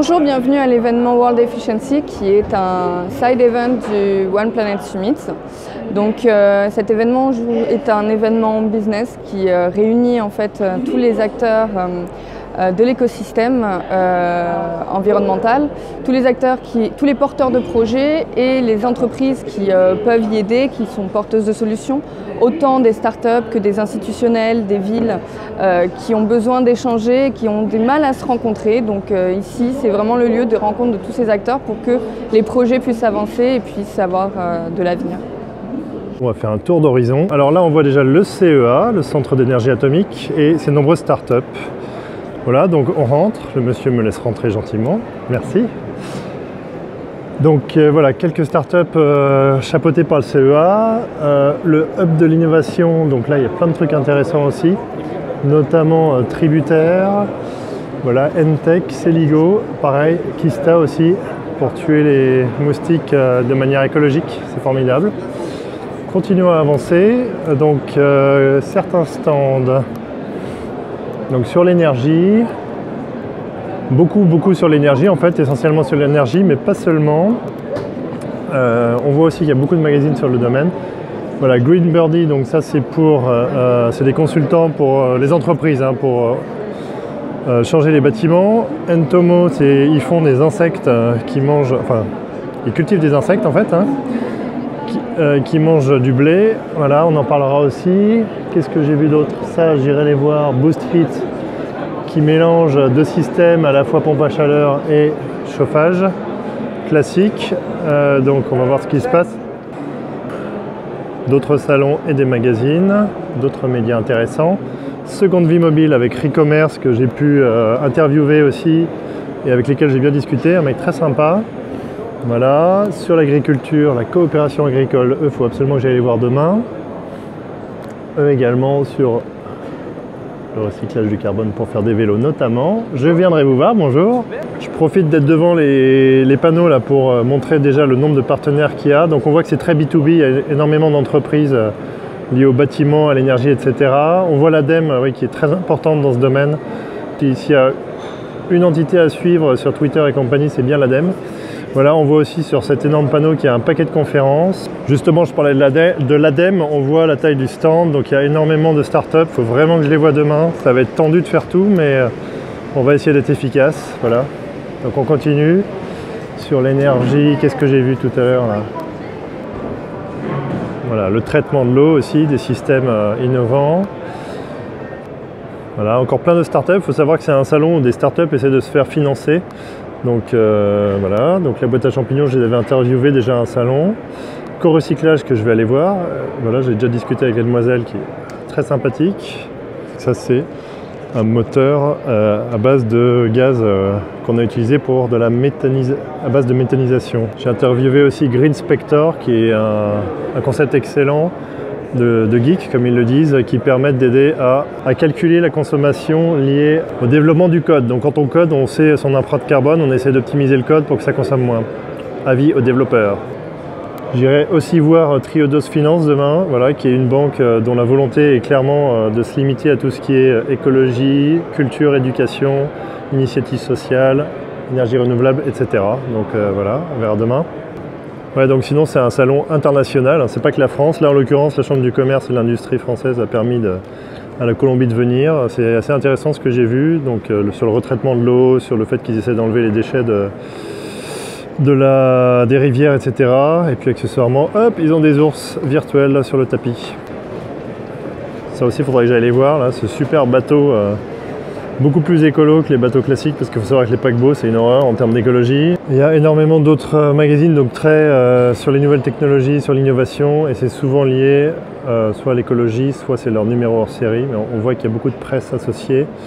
Bonjour, bienvenue à l'événement World Efficiency qui est un side event du One Planet Summit. Donc cet événement est un événement business qui réunit en fait tous les acteurs de l'écosystème environnemental, tous les porteurs de projets et les entreprises qui peuvent y aider, qui sont porteuses de solutions, autant des startups que des institutionnels, des villes qui ont besoin d'échanger, qui ont du mal à se rencontrer. Donc ici, c'est vraiment le lieu de rencontre de tous ces acteurs pour que les projets puissent avancer et puissent avoir de l'avenir. On va faire un tour d'horizon. Alors là, on voit déjà le CEA, le Centre d'énergie atomique, et ses nombreuses startups. Voilà, donc on rentre, le monsieur me laisse rentrer gentiment, merci. Donc voilà, quelques startups chapeautées par le CEA, le hub de l'innovation, donc là il y a plein de trucs intéressants aussi, notamment Tributaire, voilà, Entech, Celigo, pareil, Kista aussi, pour tuer les moustiques de manière écologique, c'est formidable. Continuons à avancer, donc certains stands. Donc sur l'énergie, beaucoup sur l'énergie en fait, essentiellement sur l'énergie, mais pas seulement. On voit aussi qu'il y a beaucoup de magazines sur le domaine. Voilà, Green Birdie, donc ça c'est c'est des consultants pour les entreprises, hein, pour changer les bâtiments. Entomo, ils font des insectes qui mangent, enfin, ils cultivent des insectes en fait, hein, qui mangent du blé. Voilà, on en parlera aussi. Qu'est-ce que j'ai vu d'autre? Ça, j'irai les voir. Boost Heat, qui mélange deux systèmes, à la fois pompe à chaleur et chauffage classique. Donc on va voir ce qui se passe. D'autres salons et des magazines, d'autres médias intéressants. Seconde vie mobile avec Recommerce que j'ai pu interviewer aussi et avec lesquels j'ai bien discuté. Un mec très sympa. Voilà, sur l'agriculture, la coopération agricole, eux, il faut absolument que j'aille les voir demain. Eux également sur le recyclage du carbone pour faire des vélos notamment. Je viendrai vous voir, bonjour. Je profite d'être devant les panneaux là pour montrer déjà le nombre de partenaires qu'il y a. Donc on voit que c'est très B2B, il y a énormément d'entreprises liées au bâtiment, à l'énergie, etc. On voit l'ADEME oui, qui est très importante dans ce domaine. S'il y a une entité à suivre sur Twitter et compagnie, c'est bien l'ADEME. Voilà, on voit aussi sur cet énorme panneau qu'il y a un paquet de conférences. Justement, je parlais de l'ADEME, on voit la taille du stand, donc il y a énormément de startups. Il faut vraiment que je les voie demain. Ça va être tendu de faire tout, mais on va essayer d'être efficace. Voilà. Donc on continue. Sur l'énergie, qu'est-ce que j'ai vu tout à l'heure là? Voilà, le traitement de l'eau aussi, des systèmes innovants. Voilà, encore plein de startups. Il faut savoir que c'est un salon où des startups essaient de se faire financer. Donc voilà, donc la boîte à champignons, je les avais interviewés déjà à un salon. Co-recyclage que je vais aller voir. Voilà, j'ai déjà discuté avec la demoiselle qui est très sympathique. Ça c'est un moteur à base de gaz qu'on a utilisé pour à base de méthanisation. J'ai interviewé aussi Green Spector qui est un concept excellent de geeks, comme ils le disent, qui permettent d'aider à calculer la consommation liée au développement du code. Donc quand on code, on sait son empreinte carbone, on essaie d'optimiser le code pour que ça consomme moins. Avis aux développeurs. J'irai aussi voir Triodos Finance demain, voilà, qui est une banque dont la volonté est clairement de se limiter à tout ce qui est écologie, culture, éducation, initiative sociale, énergie renouvelable, etc. Donc voilà, on verra demain. Ouais, donc sinon c'est un salon international, c'est pas que la France. Là en l'occurrence la Chambre du commerce et de l'industrie française a permis à la Colombie de venir. C'est assez intéressant ce que j'ai vu, donc sur le retraitement de l'eau, sur le fait qu'ils essaient d'enlever les déchets des rivières, etc. Et puis accessoirement, hop, ils ont des ours virtuels là sur le tapis. Ça aussi il faudrait que j'aille les voir, là, ce super bateau. Beaucoup plus écolo que les bateaux classiques parce qu'il faut savoir que les paquebots c'est une horreur en termes d'écologie. Il y a énormément d'autres magazines donc très sur les nouvelles technologies, sur l'innovation et c'est souvent lié soit à l'écologie, soit c'est leur numéro hors série. Mais on voit qu'il y a beaucoup de presse associée.